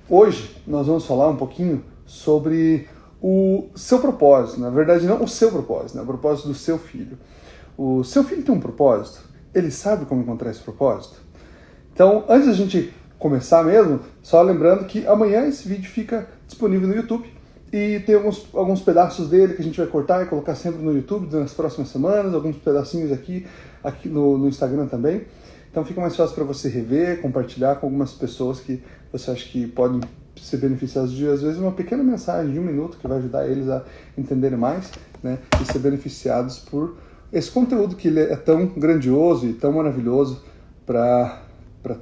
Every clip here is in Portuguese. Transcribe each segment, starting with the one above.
Hoje nós vamos falar um pouquinho sobre o seu propósito. Na verdade, não o seu propósito, né? O propósito do seu filho. O seu filho tem um propósito? Ele sabe como encontrar esse propósito? Então, antes da gente começar mesmo, só lembrando que amanhã esse vídeo fica disponível no YouTube e tem alguns pedaços dele que a gente vai cortar e colocar sempre no YouTube nas próximas semanas, alguns pedacinhos aqui no Instagram também. Então fica mais fácil para você rever, compartilhar com algumas pessoas que você acha que podem ser beneficiadas de, às vezes, uma pequena mensagem de 1 minuto que vai ajudar eles a entenderem mais, né, e ser beneficiados por esse conteúdo que ele é tão grandioso e tão maravilhoso para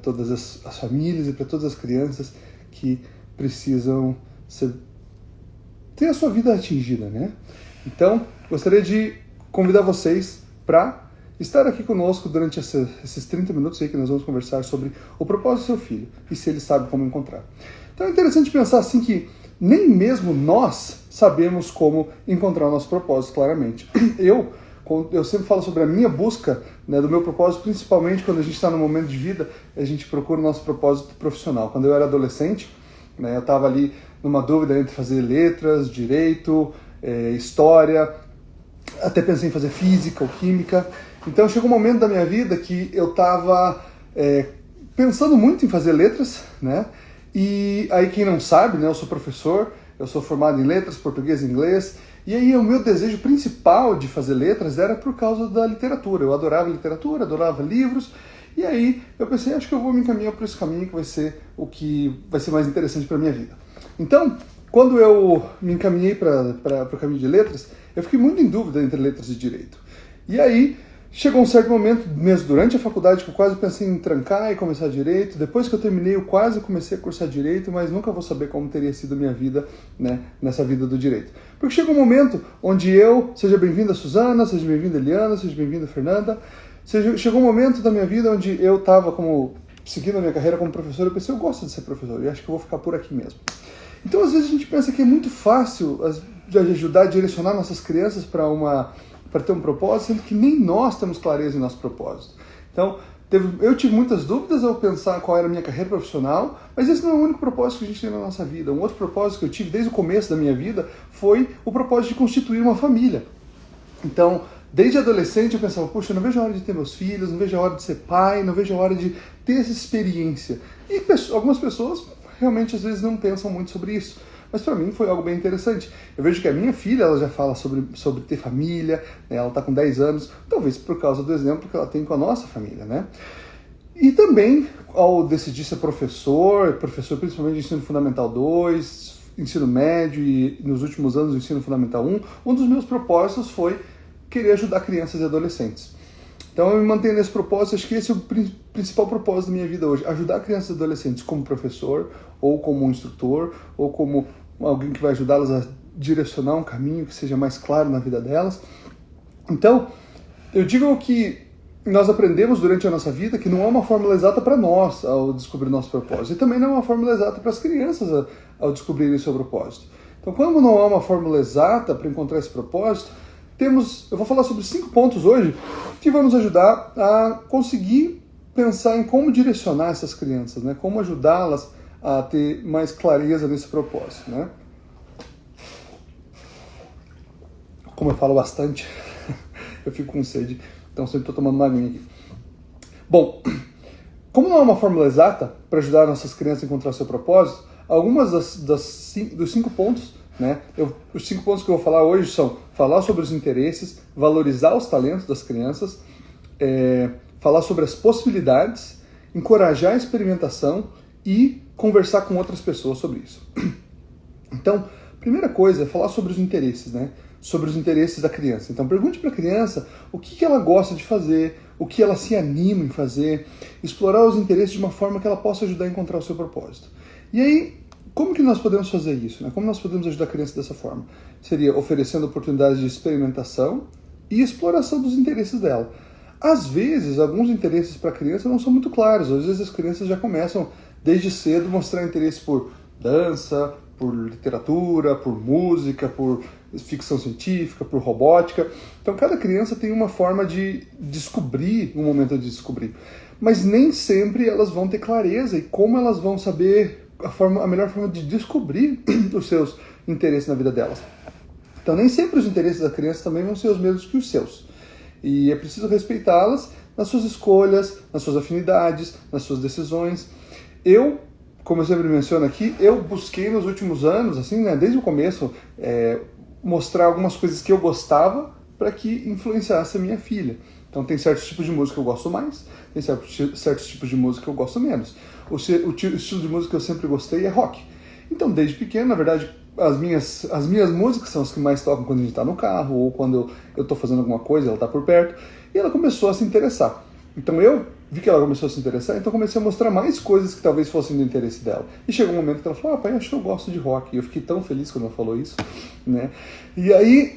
todas as famílias e para todas as crianças que precisam ter a sua vida atingida, né? Então, gostaria de convidar vocês para estar aqui conosco durante esses 30 minutos aí que nós vamos conversar sobre o propósito do seu filho e se ele sabe como encontrar. Então é interessante pensar assim que nem mesmo nós sabemos como encontrar o nosso propósito claramente. Eu sempre falo sobre a minha busca, né, do meu propósito, principalmente quando a gente está no momento de vida, a gente procura o nosso propósito profissional. Quando eu era adolescente, né, eu estava ali numa dúvida entre fazer letras, direito, história, até pensei em fazer física ou química. Então chegou um momento da minha vida que eu estava pensando muito em fazer letras, né? E aí quem não sabe, né, eu sou professor, eu sou formado em letras, português e inglês, e aí o meu desejo principal de fazer letras era por causa da literatura. Eu adorava literatura, adorava livros, e aí eu pensei, acho que eu vou me encaminhar por esse caminho que vai ser o que vai ser mais interessante para a minha vida. Então, quando eu me encaminhei para o caminho de letras, eu fiquei muito em dúvida entre letras e direito. E aí chegou um certo momento, mesmo durante a faculdade, que eu quase pensei em trancar e começar direito. Depois que eu terminei, eu quase comecei a cursar direito, mas nunca vou saber como teria sido a minha vida, né, nessa vida do direito. Porque chegou um momento onde seja bem-vinda Suzana, seja bem-vinda Eliana, seja bem-vinda Fernanda, chegou um momento da minha vida onde eu estava seguindo a minha carreira como professor, eu pensei, eu gosto de ser professor, e acho que eu vou ficar por aqui mesmo. Então, às vezes, a gente pensa que é muito fácil de ajudar a direcionar nossas crianças para ter um propósito, sendo que nem nós temos clareza em nosso propósito. Então, eu tive muitas dúvidas ao pensar qual era a minha carreira profissional, mas esse não é o único propósito que a gente tem na nossa vida. Um outro propósito que eu tive desde o começo da minha vida foi o propósito de constituir uma família. Então, desde adolescente eu pensava, poxa, eu não vejo a hora de ter meus filhos, não vejo a hora de ser pai, não vejo a hora de ter essa experiência. E algumas pessoas realmente às vezes não pensam muito sobre isso. Mas para mim foi algo bem interessante. Eu vejo que a minha filha, ela já fala sobre ter família, né? Ela está com 10 anos, talvez por causa do exemplo que ela tem com a nossa família, né? E também, ao decidir ser professor principalmente de ensino fundamental 2, ensino médio e nos últimos anos do ensino fundamental 1, um dos meus propósitos foi querer ajudar crianças e adolescentes. Então eu me mantenho nesse propósito, acho que esse é o principal propósito da minha vida hoje, ajudar crianças e adolescentes como professor, ou como um instrutor, ou como alguém que vai ajudá-las a direcionar um caminho que seja mais claro na vida delas. Então, eu digo que nós aprendemos durante a nossa vida que não é uma fórmula exata para nós ao descobrir nosso propósito, e também não é uma fórmula exata para as crianças ao descobrirem seu propósito. Então, quando não há uma fórmula exata para encontrar esse propósito, eu vou falar sobre 5 pontos hoje que vão nos ajudar a conseguir pensar em como direcionar essas crianças, né? Como ajudá-las a ter mais clareza nesse propósito, né? Como eu falo bastante, eu fico com sede, então sempre estou tomando uma aguinha aqui. Bom, como não é uma fórmula exata para ajudar nossas crianças a encontrar o seu propósito, algumas dos 5 pontos, né? Os 5 pontos que eu vou falar hoje são falar sobre os interesses, valorizar os talentos das crianças, falar sobre as possibilidades, encorajar a experimentação e conversar com outras pessoas sobre isso. Então, primeira coisa é falar sobre os interesses, né? Sobre os interesses da criança. Então, pergunte para a criança o que ela gosta de fazer, o que ela se anima em fazer, explorar os interesses de uma forma que ela possa ajudar a encontrar o seu propósito. E aí, como que nós podemos fazer isso, né? Como nós podemos ajudar a criança dessa forma? Seria oferecendo oportunidades de experimentação e exploração dos interesses dela. Às vezes, alguns interesses para a criança não são muito claros. Às vezes as crianças já começam, desde cedo, a mostrar interesse por dança, por literatura, por música, por ficção científica, por robótica. Então, cada criança tem uma forma de descobrir, um momento de descobrir. Mas nem sempre elas vão ter clareza e como elas vão saber a melhor forma de descobrir os seus interesses na vida delas. Então nem sempre os interesses da criança também vão ser os mesmos que os seus. E é preciso respeitá-las nas suas escolhas, nas suas afinidades, nas suas decisões. Como eu sempre menciono aqui, eu busquei nos últimos anos, assim, né, desde o começo, mostrar algumas coisas que eu gostava para que influenciasse a minha filha. Então tem certos tipos de música que eu gosto mais, tem certos tipos de música que eu gosto menos. O estilo de música que eu sempre gostei é rock. Então desde pequeno, na verdade, as minhas músicas são as que mais tocam quando a gente está no carro ou quando eu estou fazendo alguma coisa, ela está por perto. E ela começou a se interessar. Então eu vi que ela começou a se interessar, então comecei a mostrar mais coisas que talvez fossem do interesse dela. E chegou um momento que ela falou, pai, acho que eu gosto de rock. E eu fiquei tão feliz quando ela falou isso, né? E aí,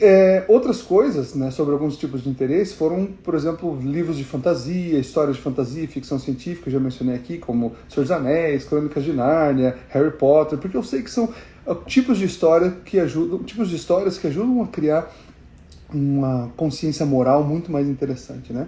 outras coisas, né, sobre alguns tipos de interesse foram, por exemplo, livros de fantasia, histórias de fantasia, ficção científica, eu já mencionei aqui, como Senhor dos Anéis, Crônicas de Nárnia, Harry Potter, porque eu sei que são tipos de histórias que ajudam a criar uma consciência moral muito mais interessante, né?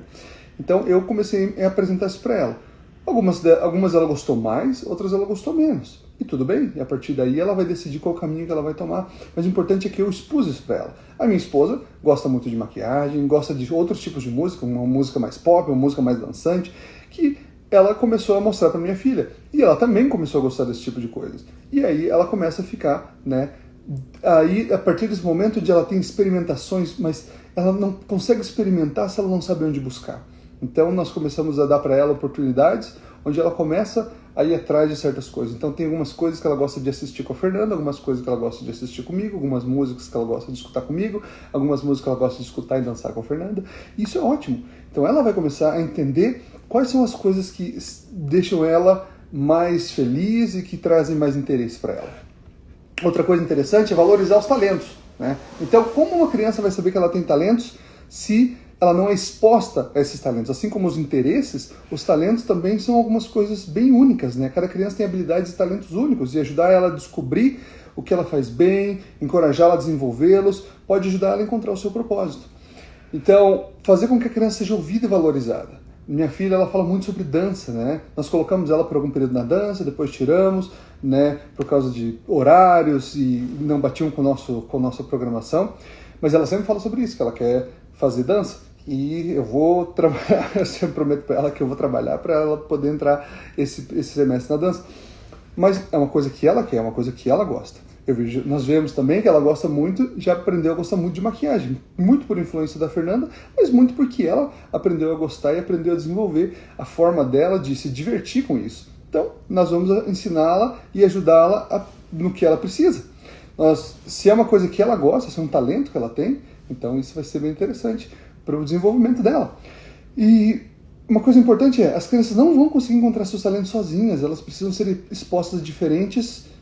Então eu comecei a apresentar isso para ela. Algumas ela gostou mais, outras ela gostou menos. E tudo bem, e a partir daí ela vai decidir qual caminho que ela vai tomar. Mas o importante é que eu expus isso para ela. A minha esposa gosta muito de maquiagem, gosta de outros tipos de música, uma música mais pop, uma música mais dançante, que ela começou a mostrar para minha filha. E ela também começou a gostar desse tipo de coisas. E aí ela começa a ficar, né? Aí, a partir desse momento onde ela tem experimentações, mas ela não consegue experimentar se ela não sabe onde buscar. Então nós começamos a dar para ela oportunidades onde ela começa a ir atrás de certas coisas. Então tem algumas coisas que ela gosta de assistir com a Fernanda, algumas coisas que ela gosta de assistir comigo, algumas músicas que ela gosta de escutar comigo, algumas músicas que ela gosta de escutar e dançar com a Fernanda. Isso é ótimo. Então ela vai começar a entender quais são as coisas que deixam ela mais feliz e que trazem mais interesse para ela. Outra coisa interessante é valorizar os talentos, né? Então, como uma criança vai saber que ela tem talentos se ela não é exposta a esses talentos? Assim como os interesses, os talentos também são algumas coisas bem únicas, né? Cada criança tem habilidades e talentos únicos, e ajudar ela a descobrir o que ela faz bem, encorajá-la a desenvolvê-los, pode ajudar ela a encontrar o seu propósito. Então, fazer com que a criança seja ouvida e valorizada. Minha filha, ela fala muito sobre dança, né? Nós colocamos ela por algum período na dança, depois tiramos, né? Por causa de horários e não batiam com a nossa programação. Mas ela sempre fala sobre isso, que ela quer fazer dança. E eu vou trabalhar, eu sempre prometo para ela que eu vou trabalhar para ela poder entrar esse semestre na dança. Mas é uma coisa que ela quer, é uma coisa que ela gosta. Nós vemos também que ela gosta muito, já aprendeu a gostar muito de maquiagem, muito por influência da Fernanda, mas muito porque ela aprendeu a gostar e aprendeu a desenvolver a forma dela de se divertir com isso. Então, nós vamos ensiná-la e ajudá-la no que ela precisa. Se é uma coisa que ela gosta, se é um talento que ela tem, então isso vai ser bem interessante para o desenvolvimento dela. E uma coisa importante é, as crianças não vão conseguir encontrar seus talentos sozinhas, elas precisam ser expostas a diferentes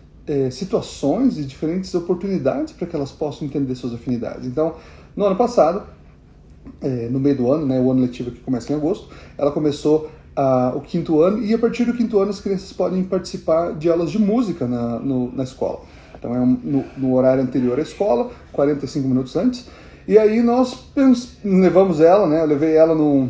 situações e diferentes oportunidades para que elas possam entender suas afinidades. Então, no ano passado, no meio do ano, né, o ano letivo que começa em agosto, ela começou o 5º ano, e a partir do 5º ano as crianças podem participar de aulas de música na escola. Então é no horário anterior à escola, 45 minutos antes, e aí nós levamos ela, né, eu levei ela num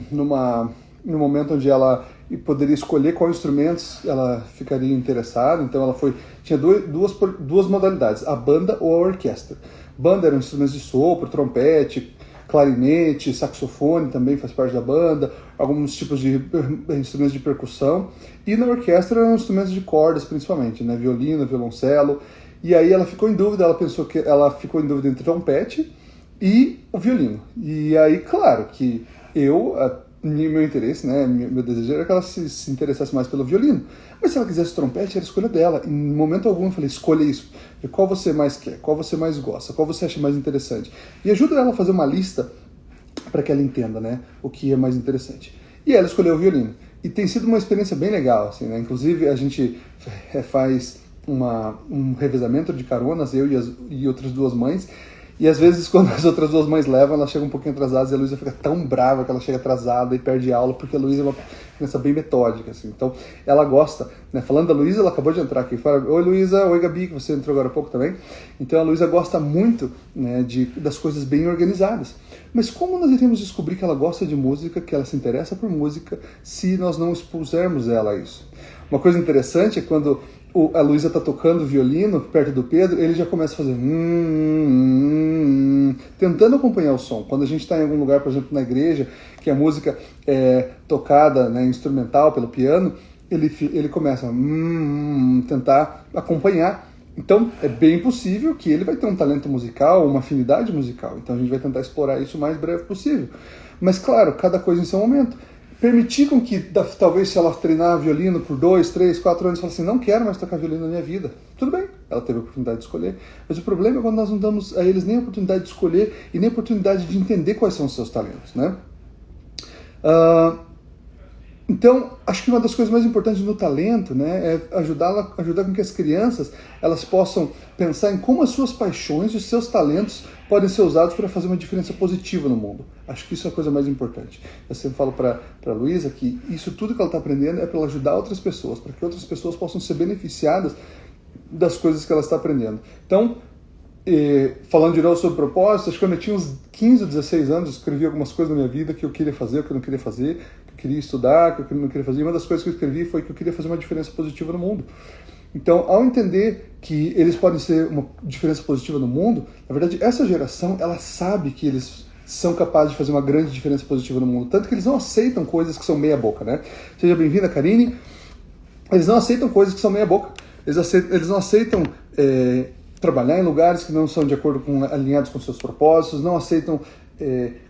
momento onde ela poderia escolher qual instrumentos ela ficaria interessada. Então ela tinha duas modalidades, a banda ou a orquestra. Banda eram instrumentos de sopro, trompete, clarinete, saxofone também faz parte da banda, alguns tipos de instrumentos de percussão, e na orquestra eram instrumentos de cordas principalmente, né, violino, violoncelo. E aí ela ficou em dúvida, ela ficou em dúvida entre trompete e o violino. E aí, claro, que meu interesse, né, meu desejo era que ela se interessasse mais pelo violino. Mas se ela quisesse trompete, era a escolha dela. Em momento algum eu falei, escolha isso. Qual você mais quer? Qual você mais gosta? Qual você acha mais interessante? E ajuda ela a fazer uma lista para que ela entenda, né, o que é mais interessante. E ela escolheu o violino. E tem sido uma experiência bem legal, assim, né? Inclusive a gente faz um revezamento de caronas, eu e outras duas mães. E às vezes, quando as outras duas mães levam, ela chega um pouquinho atrasada e a Luísa fica tão brava que ela chega atrasada e perde aula, porque a Luísa é uma criança bem metódica, assim. Então, ela gosta, né? Falando da Luísa, ela acabou de entrar aqui. Fala, oi Luísa, oi Gabi, que você entrou agora há pouco também. Então, a Luísa gosta muito, né, das coisas bem organizadas. Mas como nós iríamos descobrir que ela gosta de música, que ela se interessa por música, se nós não expusermos ela a isso? Uma coisa interessante é quando a Luísa está tocando violino perto do Pedro, ele já começa a fazer tentando acompanhar o som. Quando a gente está em algum lugar, por exemplo, na igreja, que a música é tocada, né, instrumental pelo piano, ele começa a tentar acompanhar. Então, é bem possível que ele vai ter um talento musical, uma afinidade musical. Então, a gente vai tentar explorar isso o mais breve possível. Mas, claro, cada coisa em seu momento. Permitir com que, talvez, se ela treinar violino por 2, 3, 4 anos, ela fala assim, não quero mais tocar violino na minha vida. Tudo bem, ela teve a oportunidade de escolher. Mas o problema é quando nós não damos a eles nem a oportunidade de escolher e nem a oportunidade de entender quais são os seus talentos, né? Então, acho que uma das coisas mais importantes no talento, né, é ajudar com que as crianças elas possam pensar em como as suas paixões e os seus talentos podem ser usados para fazer uma diferença positiva no mundo. Acho que isso é a coisa mais importante. Eu sempre falo para a Luísa que isso tudo que ela está aprendendo é para ela ajudar outras pessoas, para que outras pessoas possam ser beneficiadas das coisas que ela está aprendendo. Então, falando de novo sobre propósito, acho que quando eu tinha uns 15 ou 16 anos, eu escrevi algumas coisas na minha vida que eu queria fazer, que eu não queria fazer, que eu queria estudar, que eu não queria fazer. E uma das coisas que eu escrevi foi que eu queria fazer uma diferença positiva no mundo. Então, ao entender que eles podem ser uma diferença positiva no mundo, na verdade, essa geração, ela sabe que eles são capazes de fazer uma grande diferença positiva no mundo. Tanto que eles não aceitam coisas que são meia boca, né? Seja bem-vinda, Karine. Eles não aceitam coisas que são meia boca. Eles não aceitam trabalhar em lugares que não são alinhados com seus propósitos, não aceitam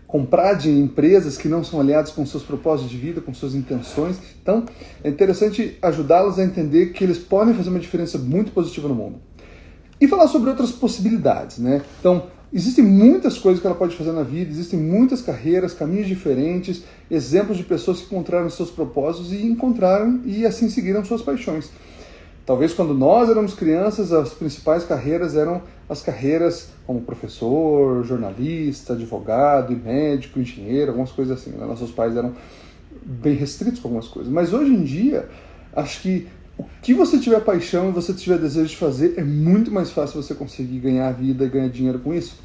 comprar de empresas que não são alinhadas com seus propósitos de vida, com suas intenções. Então, é interessante ajudá-los a entender que eles podem fazer uma diferença muito positiva no mundo. E falar sobre outras possibilidades, né? Então, existem muitas coisas que ela pode fazer na vida, existem muitas carreiras, caminhos diferentes, exemplos de pessoas que encontraram seus propósitos e assim seguiram suas paixões. Talvez quando nós éramos crianças, as principais carreiras eram as carreiras como professor, jornalista, advogado, e médico, engenheiro, algumas coisas assim, né? Nossos pais eram bem restritos com algumas coisas. Mas hoje em dia, acho que o que você tiver paixão e você tiver desejo de fazer, é muito mais fácil você conseguir ganhar vida e ganhar dinheiro com isso,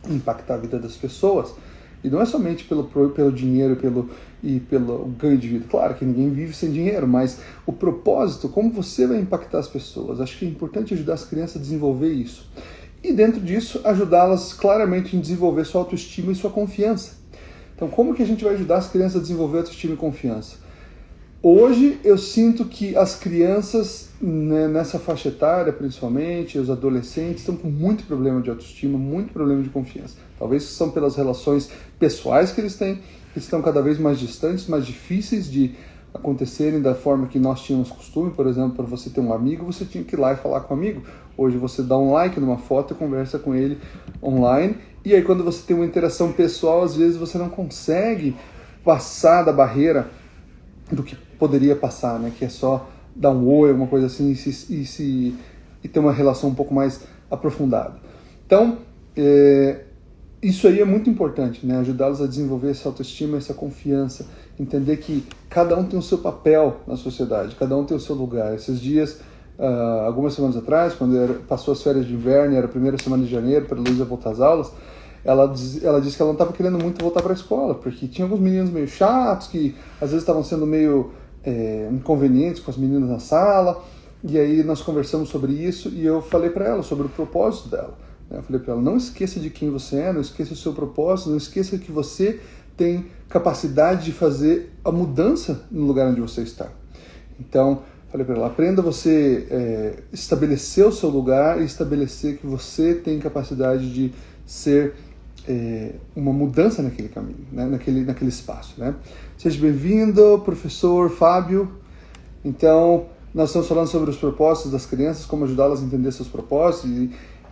impactar a vida das pessoas. E não é somente pelo dinheiro e pelo ganho de vida. Claro que ninguém vive sem dinheiro, mas o propósito, como você vai impactar as pessoas. Acho que é importante ajudar as crianças a desenvolver isso. E dentro disso, ajudá-las claramente em desenvolver sua autoestima e sua confiança. Então, como que a gente vai ajudar as crianças a desenvolver autoestima e confiança? Hoje, eu sinto que as crianças, né, nessa faixa etária, principalmente, os adolescentes, estão com muito problema de autoestima, muito problema de confiança. Talvez são pelas relações pessoais que eles têm, que estão cada vez mais distantes, mais difíceis de acontecerem da forma que nós tínhamos costume. Por exemplo, para você ter um amigo, você tinha que ir lá e falar com o amigo. Hoje você dá um like numa foto e conversa com ele online. E aí quando você tem uma interação pessoal, às vezes você não consegue passar da barreira do que poderia passar, né? Que é só dar um oi, alguma coisa assim, e ter uma relação um pouco mais aprofundada. Então, isso aí é muito importante, né? Ajudá-los a desenvolver essa autoestima, essa confiança, entender que cada um tem o seu papel na sociedade, cada um tem o seu lugar. Esses dias, algumas semanas atrás, quando passou as férias de inverno, era a primeira semana de janeiro, para a Luísa voltar às aulas, ela disse que ela não estava querendo muito voltar para a escola, porque tinha alguns meninos meio chatos, que às vezes estavam sendo meio inconvenientes com as meninas na sala, e aí nós conversamos sobre isso, e eu falei para ela sobre o propósito dela. Eu falei para ela, não esqueça de quem você é, não esqueça o seu propósito, não esqueça que você tem capacidade de fazer a mudança no lugar onde você está. Então, falei para ela, aprenda você estabelecer o seu lugar e estabelecer que você tem capacidade de ser uma mudança naquele caminho, né? naquele espaço. Né? Seja bem-vindo, professor Fábio. Então, nós estamos falando sobre os propósitos das crianças, como ajudá-las a entender seus propósitos.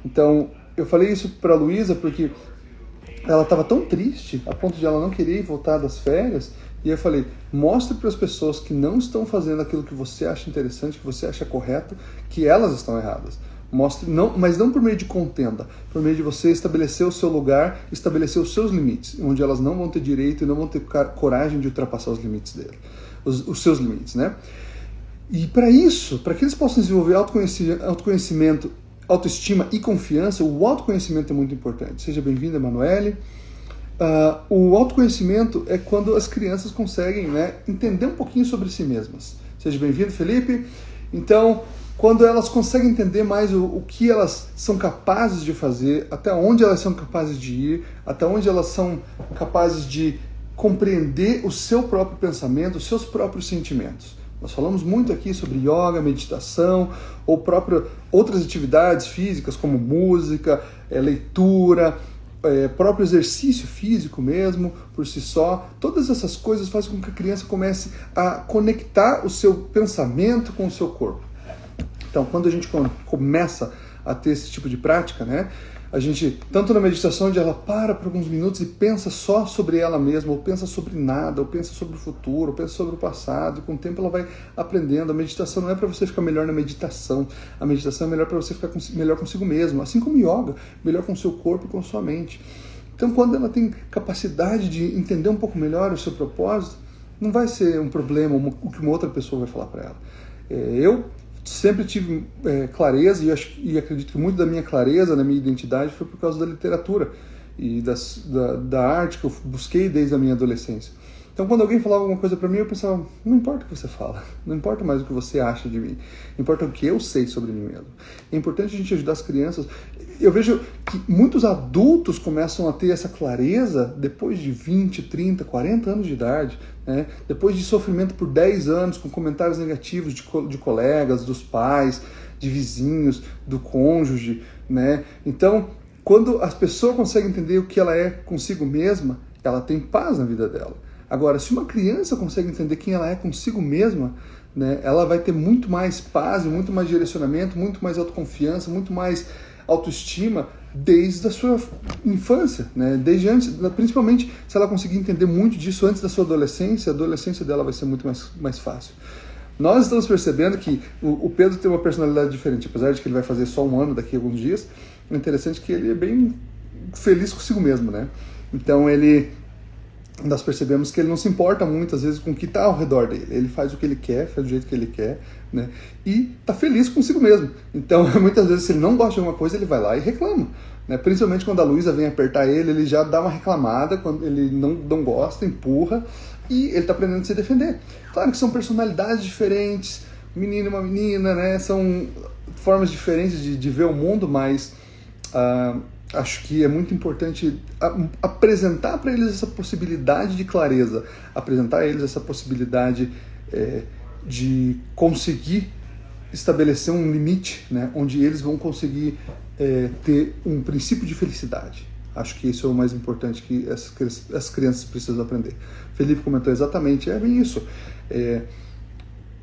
Então, eu falei isso para a Luísa porque ela estava tão triste, a ponto de ela não querer voltar das férias, e eu falei, mostre para as pessoas que não estão fazendo aquilo que você acha interessante, que você acha correto, que elas estão erradas. Mostre, mas não por meio de contenda, por meio de você estabelecer o seu lugar, estabelecer os seus limites, onde elas não vão ter direito e não vão ter coragem de ultrapassar os limites dele, os seus limites, né? E para isso, para que eles possam desenvolver autoconhecimento, autoestima e confiança, o autoconhecimento é muito importante. Seja bem-vinda, Emanuele. O autoconhecimento é quando as crianças conseguem, né, entender um pouquinho sobre si mesmas. Seja bem-vindo, Felipe. Então, quando elas conseguem entender mais o que elas são capazes de fazer, até onde elas são capazes de ir, até onde elas são capazes de compreender o seu próprio pensamento, os seus próprios sentimentos. Nós falamos muito aqui sobre yoga, meditação, ou outras atividades físicas como música, leitura, próprio exercício físico mesmo, por si só. Todas essas coisas fazem com que a criança comece a conectar o seu pensamento com o seu corpo. Então, quando a gente começa a ter esse tipo de prática, né, a gente, tanto na meditação, onde ela para por alguns minutos e pensa só sobre ela mesma, ou pensa sobre nada, ou pensa sobre o futuro, ou pensa sobre o passado, e com o tempo ela vai aprendendo. A meditação não é para você ficar melhor na meditação, a meditação é melhor para você ficar melhor consigo mesmo, assim como yoga, melhor com o seu corpo e com a sua mente. Então, quando ela tem capacidade de entender um pouco melhor o seu propósito, não vai ser um problema o que uma outra pessoa vai falar para ela. Eu sempre tive clareza, e acredito que muito da minha clareza, da minha identidade, foi por causa da literatura e da arte que eu busquei desde a minha adolescência. Então, quando alguém falava alguma coisa para mim, eu pensava, não importa o que você fala, não importa mais o que você acha de mim, importa o que eu sei sobre mim mesmo. É importante a gente ajudar as crianças. Eu vejo que muitos adultos começam a ter essa clareza depois de 20, 30, 40 anos de idade, né? Depois de sofrimento por 10 anos, com comentários negativos de colegas, dos pais, de vizinhos, do cônjuge, né? Então, quando a pessoa consegue entender o que ela é consigo mesma, ela tem paz na vida dela. Agora, se uma criança consegue entender quem ela é consigo mesma, né, ela vai ter muito mais paz, muito mais direcionamento, muito mais autoconfiança, muito mais autoestima desde a sua infância, né? Desde antes, principalmente se ela conseguir entender muito disso antes da sua adolescência, a adolescência dela vai ser muito mais fácil. Nós estamos percebendo que o Pedro tem uma personalidade diferente, apesar de que ele vai fazer só 1 ano daqui a alguns dias. É interessante que ele é bem feliz consigo mesmo, né? Então nós percebemos que ele não se importa muitas vezes com o que está ao redor dele. Ele faz o que ele quer, faz do jeito que ele quer, né? E está feliz consigo mesmo. Então, muitas vezes, se ele não gosta de alguma coisa, ele vai lá e reclama, né? Principalmente quando a Luísa vem apertar ele já dá uma reclamada, quando ele não gosta, empurra, e ele está aprendendo a se defender. Claro que são personalidades diferentes, um menino e uma menina, né? São formas diferentes de ver o mundo, mas acho que é muito importante apresentar para eles essa possibilidade de clareza, apresentar a eles essa possibilidade de conseguir estabelecer um limite, né, onde eles vão conseguir ter um princípio de felicidade. Acho que isso é o mais importante que as crianças precisam aprender. Felipe comentou exatamente, é bem isso.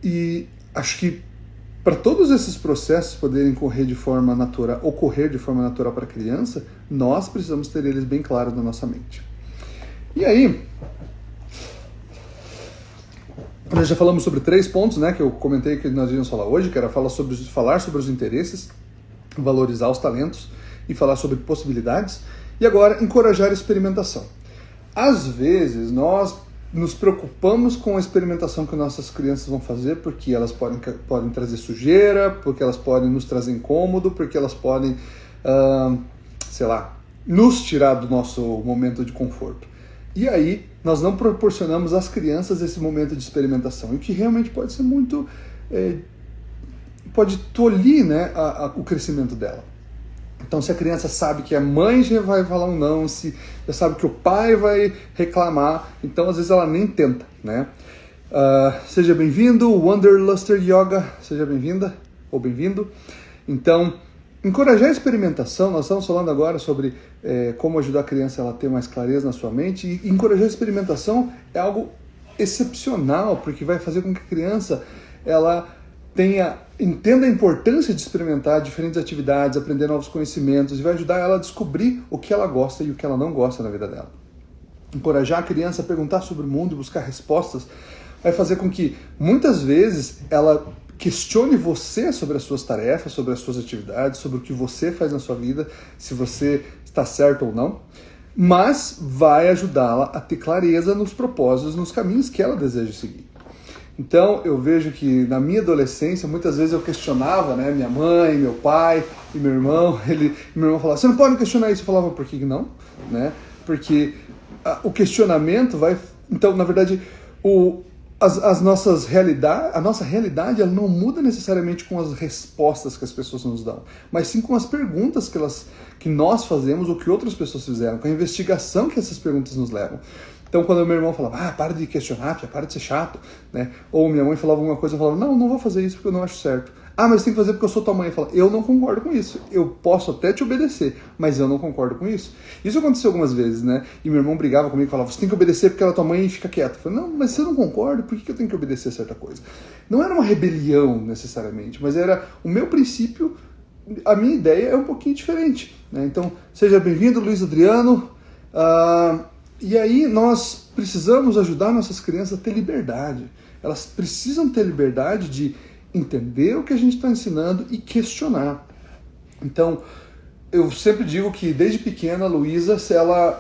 E acho que para todos esses processos poderem ocorrer de forma natural para a criança, nós precisamos ter eles bem claros na nossa mente. E aí, nós já falamos sobre 3 pontos, né, que eu comentei que nós íamos falar hoje, que era falar sobre os interesses, valorizar os talentos e falar sobre possibilidades. E agora, encorajar a experimentação. Às vezes, nós nos preocupamos com a experimentação que nossas crianças vão fazer, porque elas podem trazer sujeira, porque elas podem nos trazer incômodo, porque elas podem, nos tirar do nosso momento de conforto. E aí, nós não proporcionamos às crianças esse momento de experimentação, o que realmente pode ser muito... pode tolir, né, o crescimento dela. Então, se a criança sabe que a mãe já vai falar um não, se já sabe que o pai vai reclamar, então às vezes ela nem tenta, né? Seja bem-vindo, Wanderluster Yoga, seja bem-vinda ou bem-vindo. Então, encorajar a experimentação, nós estamos falando agora sobre como ajudar a criança a ter mais clareza na sua mente, e encorajar a experimentação é algo excepcional, porque vai fazer com que a criança ela entenda a importância de experimentar diferentes atividades, aprender novos conhecimentos, e vai ajudar ela a descobrir o que ela gosta e o que ela não gosta na vida dela. Encorajar a criança a perguntar sobre o mundo e buscar respostas vai fazer com que, muitas vezes, ela questione você sobre as suas tarefas, sobre as suas atividades, sobre o que você faz na sua vida, se você está certo ou não, mas vai ajudá-la a ter clareza nos propósitos, nos caminhos que ela deseja seguir. Então, eu vejo que na minha adolescência, muitas vezes eu questionava, né, minha mãe, meu pai e meu irmão. Meu irmão falava, você não pode questionar isso. Eu falava, por que não? Né? Porque o questionamento vai... Então, na verdade, as nossas a nossa realidade ela não muda necessariamente com as respostas que as pessoas nos dão, mas sim com as perguntas que nós fazemos ou que outras pessoas fizeram, com a investigação que essas perguntas nos levam. Então, quando meu irmão falava, para de questionar, para de ser chato, né? Ou minha mãe falava alguma coisa, eu falava, não vou fazer isso porque eu não acho certo. Mas tem que fazer porque eu sou tua mãe. Eu falo, eu não concordo com isso. Eu posso até te obedecer, mas eu não concordo com isso. Isso aconteceu algumas vezes, né? E meu irmão brigava comigo e falava, você tem que obedecer porque ela é tua mãe e fica quieto. Eu falei, não, mas se eu não concordo, por que eu tenho que obedecer a certa coisa? Não era uma rebelião, necessariamente, mas era o meu princípio, a minha ideia é um pouquinho diferente, né? Então, seja bem-vindo, Luiz Adriano. E aí nós precisamos ajudar nossas crianças a ter liberdade. Elas precisam ter liberdade de entender o que a gente está ensinando e questionar. Então, eu sempre digo que desde pequena a Luísa, se ela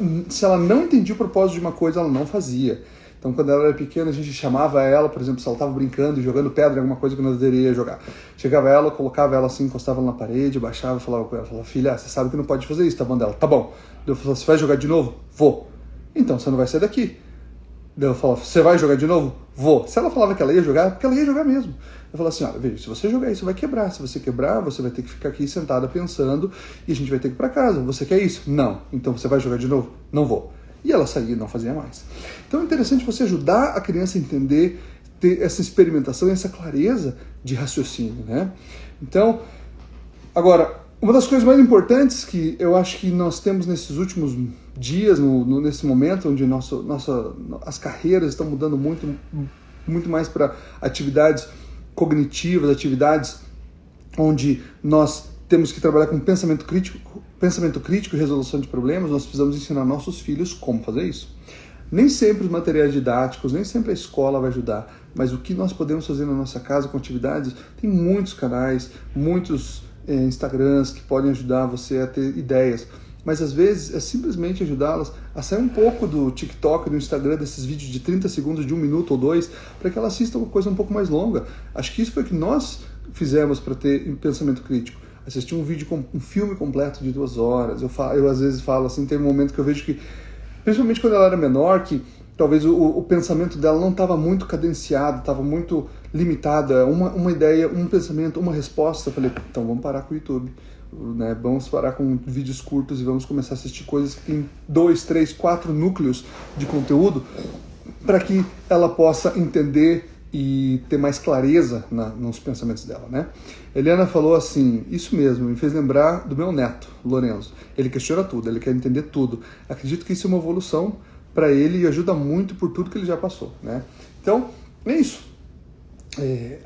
não entendia o propósito de uma coisa, ela não fazia. Então, quando ela era pequena, a gente chamava ela, por exemplo, se ela estava brincando e jogando pedra em alguma coisa que não deveria jogar. Chegava ela, colocava ela assim, encostava ela na parede, baixava, falava com ela, falava, filha, você sabe que não pode fazer isso, tá bom? Dela, tá bom. Eu falava, você vai jogar de novo? Vou. Então, você não vai sair daqui. Daí eu falava, você vai jogar de novo? Vou. Se ela falava que ela ia jogar, porque ela ia jogar mesmo. Eu falava assim, olha, veja, se você jogar isso, vai quebrar. Se você quebrar, você vai ter que ficar aqui sentada pensando e a gente vai ter que ir para casa. Você quer isso? Não. Então você vai jogar de novo? Não vou. E ela saía e não fazia mais. Então é interessante você ajudar a criança a entender, ter essa experimentação e essa clareza de raciocínio, né? Então, agora, uma das coisas mais importantes que eu acho que nós temos nesses últimos dias, nesse momento onde as carreiras estão mudando muito mais para atividades cognitivas, atividades onde nós temos que trabalhar com pensamento crítico e resolução de problemas, nós precisamos ensinar nossos filhos como fazer isso. Nem sempre os materiais didáticos, nem sempre a escola vai ajudar, mas o que nós podemos fazer na nossa casa com atividades, tem muitos canais, muitos Instagrams que podem ajudar você a ter ideias. Mas às vezes é simplesmente ajudá-las a sair um pouco do TikTok, do Instagram, desses vídeos de 30 segundos, de 1 minuto ou 2, para que ela assista uma coisa um pouco mais longa. Acho que isso foi o que nós fizemos para ter pensamento crítico. Assistir um filme completo de 2 horas. Eu às vezes falo assim, tem um momento que eu vejo que, principalmente quando ela era menor, que talvez o pensamento dela não estava muito cadenciado, estava muito limitada, uma ideia, um pensamento, uma resposta. Eu falei, então vamos parar com o YouTube. Né? Vamos parar com vídeos curtos e vamos começar a assistir coisas que tem 2, 3, 4 núcleos de conteúdo para que ela possa entender e ter mais clareza nos pensamentos dela, né? Eliana falou assim, isso mesmo, me fez lembrar do meu neto, Lorenzo. Ele questiona tudo, ele quer entender tudo. Acredito que isso é uma evolução para ele e ajuda muito por tudo que ele já passou, né? Então, é isso.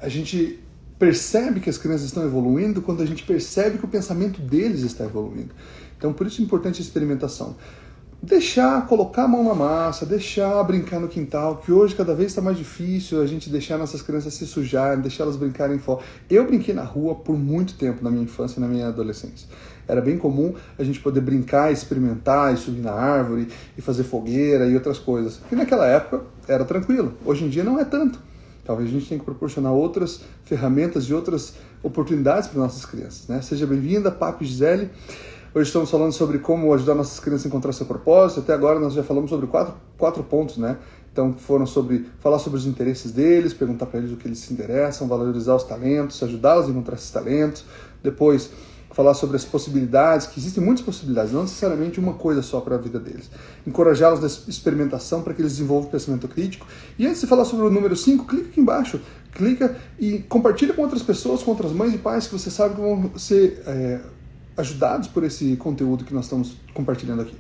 A gente percebe que as crianças estão evoluindo quando a gente percebe que o pensamento deles está evoluindo. Então, por isso é importante a experimentação. Colocar a mão na massa, deixar brincar no quintal, que hoje cada vez está mais difícil a gente deixar nossas crianças se sujarem, deixar elas brincarem fora. Eu brinquei na rua por muito tempo na minha infância e na minha adolescência. Era bem comum a gente poder brincar, experimentar, e subir na árvore, e fazer fogueira e outras coisas. E naquela época era tranquilo, hoje em dia não é tanto. Talvez a gente tenha que proporcionar outras ferramentas e outras oportunidades para nossas crianças, né? Seja bem-vinda, Papi Gisele. Hoje estamos falando sobre como ajudar nossas crianças a encontrar seu propósito. Até agora nós já falamos sobre quatro pontos, né? Então foram falar sobre os interesses deles, perguntar para eles o que eles se interessam, valorizar os talentos, ajudá-los a encontrar esses talentos. Depois falar sobre as possibilidades, que existem muitas possibilidades, não necessariamente uma coisa só para a vida deles. Encorajá-los na experimentação para que eles desenvolvam pensamento crítico. E antes de falar sobre o número 5, clica aqui embaixo, clica e compartilha com outras pessoas, com outras mães e pais que você sabe que vão ser ajudados por esse conteúdo que nós estamos compartilhando aqui.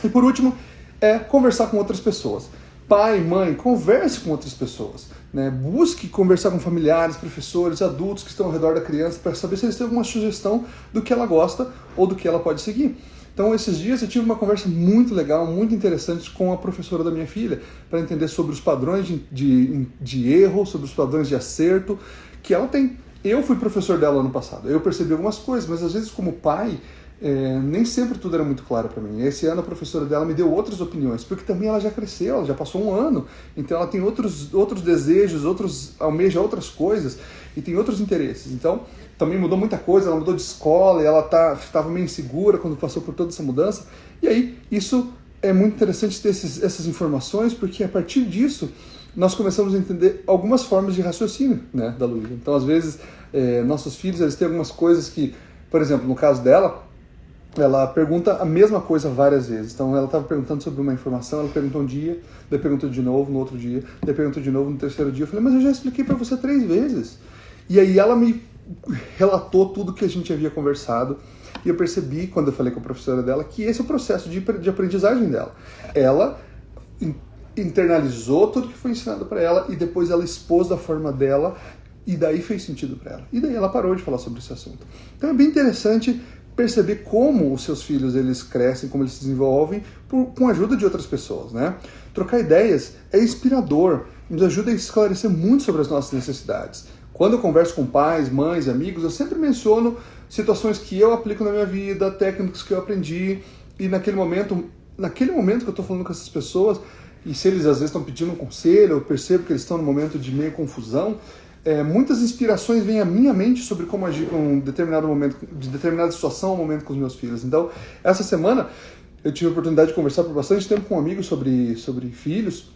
E por último, conversar com outras pessoas. Pai, mãe, converse com outras pessoas, né? Busque conversar com familiares, professores, adultos que estão ao redor da criança para saber se eles têm alguma sugestão do que ela gosta ou do que ela pode seguir. Então, esses dias eu tive uma conversa muito legal, muito interessante com a professora da minha filha para entender sobre os padrões de erro, sobre os padrões de acerto que ela tem. Eu fui professor dela ano passado, eu percebi algumas coisas, mas às vezes como pai, nem sempre tudo era muito claro para mim. Esse ano a professora dela me deu outras opiniões, porque também ela já cresceu, ela já passou um ano, então ela tem outros desejos, almeja outras coisas e tem outros interesses. Então também mudou muita coisa, ela mudou de escola e ela estava meio insegura quando passou por toda essa mudança. E aí isso é muito interessante ter essas informações, porque a partir disso nós começamos a entender algumas formas de raciocínio, né, da Luísa. Então, às vezes, nossos filhos, eles têm algumas coisas que, por exemplo, no caso dela, ela pergunta a mesma coisa várias vezes. Então, ela estava perguntando sobre uma informação, ela perguntou um dia, daí perguntou de novo no outro dia, daí perguntou de novo no terceiro dia. Eu falei, mas eu já expliquei para você 3 vezes. E aí ela me relatou tudo que a gente havia conversado. E eu percebi, quando eu falei com a professora dela, que esse é o processo de aprendizagem dela. Ela internalizou tudo que foi ensinado para ela e depois ela expôs da forma dela e daí fez sentido para ela. E daí ela parou de falar sobre esse assunto. Então é bem interessante perceber como os seus filhos eles crescem, como eles se desenvolvem com a ajuda de outras pessoas, né? Trocar ideias é inspirador, nos ajuda a esclarecer muito sobre as nossas necessidades. Quando eu converso com pais, mães, amigos, eu sempre menciono situações que eu aplico na minha vida, técnicas que eu aprendi, e naquele momento que eu estou falando com essas pessoas, e se eles às vezes estão pedindo um conselho, eu percebo que eles estão num momento de meio confusão, muitas inspirações vêm à minha mente sobre como agir com um determinado momento, de determinada situação ou momento com os meus filhos. Então, essa semana eu tive a oportunidade de conversar por bastante tempo com um amigo sobre filhos.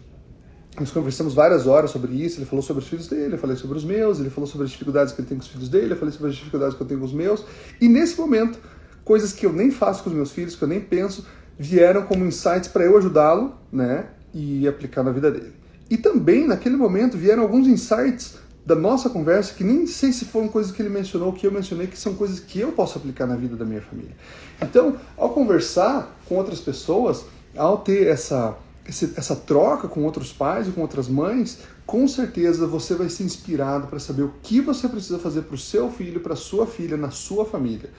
Nós conversamos várias horas sobre isso, ele falou sobre os filhos dele, eu falei sobre os meus, ele falou sobre as dificuldades que ele tem com os filhos dele, eu falei sobre as dificuldades que eu tenho com os meus. E nesse momento, coisas que eu nem faço com os meus filhos, que eu nem penso, vieram como insights para eu ajudá-lo, né, e aplicar na vida dele. E também, naquele momento, vieram alguns insights da nossa conversa, que nem sei se foram coisas que ele mencionou, que eu mencionei, que são coisas que eu posso aplicar na vida da minha família. Então, ao conversar com outras pessoas, ao ter essa troca com outros pais e com outras mães, com certeza você vai ser inspirado para saber o que você precisa fazer para o seu filho, para a sua filha, na sua família.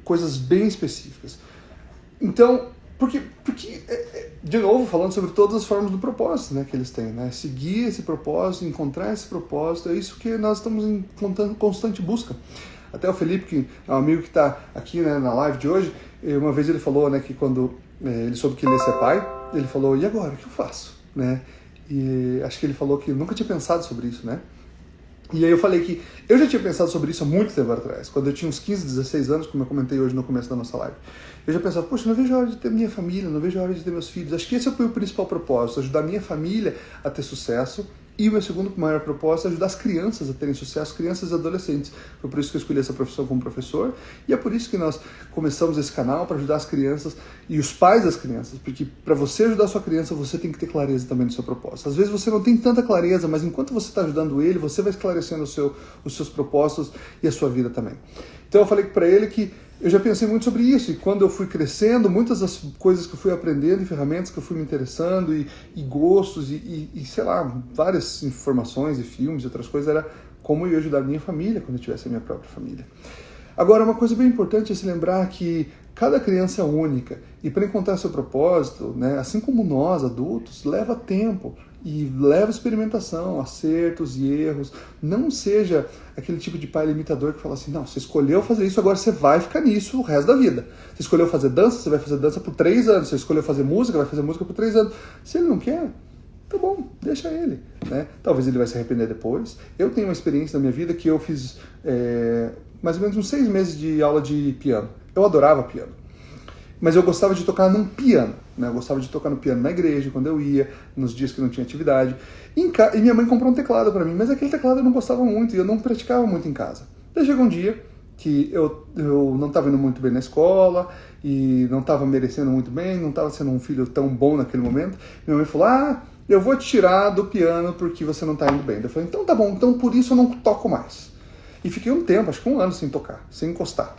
Coisas bem específicas. Então, porque de novo, falando sobre todas as formas do propósito, né, que eles têm, né? Seguir esse propósito, encontrar esse propósito, é isso que nós estamos em constante busca. Até o Felipe, que é um amigo que está aqui, né, na live de hoje, uma vez ele falou, né, que quando ele soube que ele ia ser pai, ele falou, e agora, o que eu faço? Né? E acho que ele falou que nunca tinha pensado sobre isso, né? E aí eu falei que eu já tinha pensado sobre isso há muito tempo atrás, quando eu tinha uns 15, 16 anos, como eu comentei hoje no começo da nossa live. Eu já pensava, poxa, não vejo a hora de ter minha família, não vejo a hora de ter meus filhos. Acho que esse é o meu principal propósito, ajudar minha família a ter sucesso. E o meu segundo maior propósito é ajudar as crianças a terem sucesso, crianças e adolescentes. Foi por isso que eu escolhi essa profissão como professor. E é por isso que nós começamos esse canal, para ajudar as crianças e os pais das crianças. Porque para você ajudar a sua criança, você tem que ter clareza também no seu propósito. Às vezes você não tem tanta clareza, mas enquanto você está ajudando ele, você vai esclarecendo os seus propósitos e a sua vida também. Então eu falei para ele que eu já pensei muito sobre isso, e quando eu fui crescendo, muitas das coisas que eu fui aprendendo, e ferramentas que eu fui me interessando, e gostos, e sei lá, várias informações e filmes e outras coisas, era como eu ia ajudar a minha família quando eu tivesse a minha própria família. Agora, uma coisa bem importante é se lembrar que cada criança é única, e para encontrar seu propósito, né, assim como nós, adultos, leva tempo, e leva experimentação, acertos e erros. Não seja aquele tipo de pai limitador que fala assim, não, você escolheu fazer isso, agora você vai ficar nisso o resto da vida. Você escolheu fazer dança, você vai fazer dança por 3 anos. Você escolheu fazer música, vai fazer música por 3 anos. Se ele não quer, tá bom, deixa ele, né? Talvez ele vai se arrepender depois. Eu tenho uma experiência na minha vida que eu fiz mais ou menos uns 6 meses de aula de piano. Eu adorava piano. Mas eu gostava de tocar num piano, né? Eu gostava de tocar no piano na igreja, quando eu ia, nos dias que não tinha atividade. E minha mãe comprou um teclado para mim, mas aquele teclado eu não gostava muito e eu não praticava muito em casa. Daí chegou um dia que eu não estava indo muito bem na escola e não estava merecendo muito bem, não estava sendo um filho tão bom naquele momento. Minha mãe falou, eu vou te tirar do piano porque você não está indo bem. Eu falei, então tá bom, então por isso eu não toco mais. E fiquei um tempo, acho que 1 ano sem tocar, sem encostar.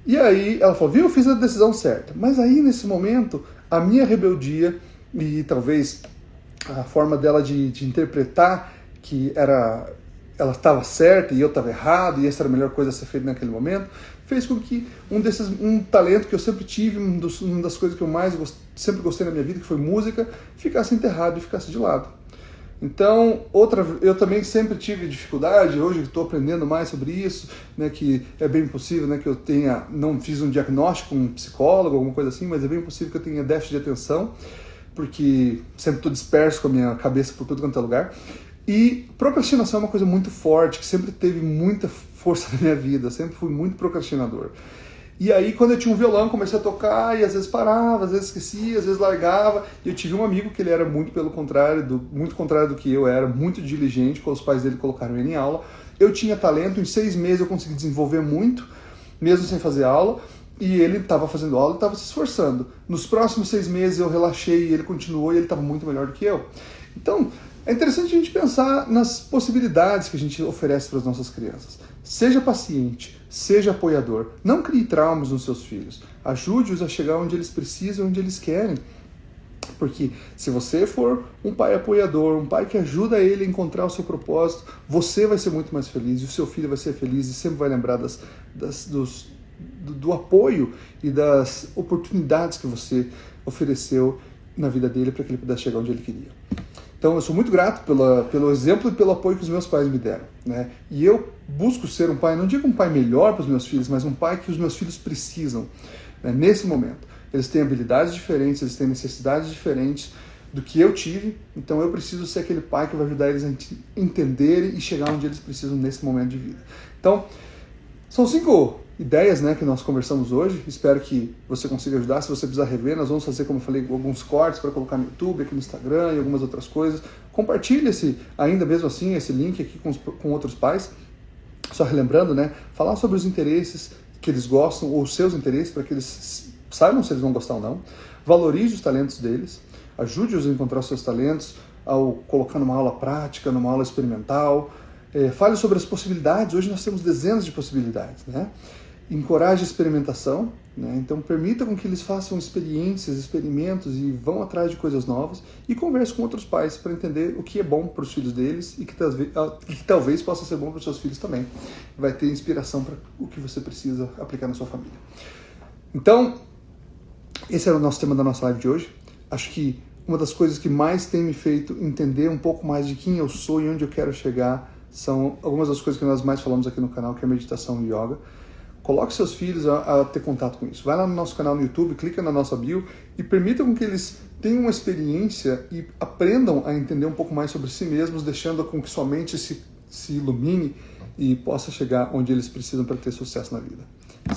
E aí ela falou, viu, eu fiz a decisão certa. Mas aí, nesse momento, a minha rebeldia e talvez a forma dela de interpretar que ela estava certa e eu estava errado e essa era a melhor coisa a ser feita naquele momento, fez com que um talento que eu sempre tive, uma das coisas que eu mais sempre gostei na minha vida, que foi música, ficasse enterrado e ficasse de lado. Então, eu também sempre tive dificuldade, hoje estou aprendendo mais sobre isso, né, que é bem possível, né, que eu não fiz um diagnóstico com um psicólogo, alguma coisa assim, mas é bem possível que eu tenha déficit de atenção, porque sempre estou disperso com a minha cabeça por tudo quanto é lugar. E procrastinação é uma coisa muito forte, que sempre teve muita força na minha vida, eu sempre fui muito procrastinador. E aí, quando eu tinha um violão, comecei a tocar e às vezes parava, às vezes esquecia, às vezes largava. E eu tive um amigo que ele era muito contrário do que eu era, muito diligente, quando os pais dele colocaram ele em aula. Eu tinha talento, em 6 meses eu consegui desenvolver muito, mesmo sem fazer aula. E ele estava fazendo aula e estava se esforçando. Nos próximos 6 meses eu relaxei e ele continuou e ele estava muito melhor do que eu. Então, é interessante a gente pensar nas possibilidades que a gente oferece para as nossas crianças. Seja paciente, seja apoiador. Não crie traumas nos seus filhos. Ajude-os a chegar onde eles precisam, onde eles querem. Porque se você for um pai apoiador, um pai que ajuda ele a encontrar o seu propósito, você vai ser muito mais feliz e o seu filho vai ser feliz e sempre vai lembrar do apoio e das oportunidades que você ofereceu na vida dele para que ele pudesse chegar onde ele queria. Então eu sou muito grato pelo exemplo e pelo apoio que os meus pais me deram, né? E eu busco ser um pai, não digo um pai melhor para os meus filhos, mas um pai que os meus filhos precisam, né, nesse momento. Eles têm habilidades diferentes, eles têm necessidades diferentes do que eu tive, então eu preciso ser aquele pai que vai ajudar eles a entenderem e chegar onde eles precisam nesse momento de vida. Então, são 5 ideias, né, que nós conversamos hoje. Espero que você consiga ajudar. Se você precisar rever, nós vamos fazer, como eu falei, alguns cortes para colocar no YouTube, aqui no Instagram e algumas outras coisas. Compartilhe ainda mesmo assim, esse link aqui com outros pais. Só relembrando, né, falar sobre os interesses que eles gostam, ou os seus interesses, para que eles saibam se eles vão gostar ou não. Valorize os talentos deles. Ajude-os a encontrar os seus talentos ao colocar numa aula prática, numa aula experimental. Fale sobre as possibilidades. Hoje nós temos dezenas de possibilidades, né? Encoraje a experimentação, né? Então permita com que eles façam experiências, experimentos e vão atrás de coisas novas e converse com outros pais para entender o que é bom para os filhos deles e que talvez possa ser bom para os seus filhos também. Vai ter inspiração para o que você precisa aplicar na sua família. Então, esse era o nosso tema da nossa live de hoje. Acho que uma das coisas que mais tem me feito entender um pouco mais de quem eu sou e onde eu quero chegar são algumas das coisas que nós mais falamos aqui no canal, que é meditação e yoga. Coloque seus filhos a ter contato com isso. Vai lá no nosso canal no YouTube, clica na nossa bio e permita com que eles tenham uma experiência e aprendam a entender um pouco mais sobre si mesmos, deixando com que sua mente se ilumine e possa chegar onde eles precisam para ter sucesso na vida.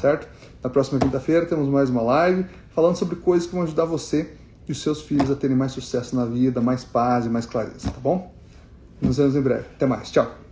Certo? Na próxima quinta-feira temos mais uma live falando sobre coisas que vão ajudar você e os seus filhos a terem mais sucesso na vida, mais paz e mais clareza, tá bom? Nos vemos em breve. Até mais. Tchau!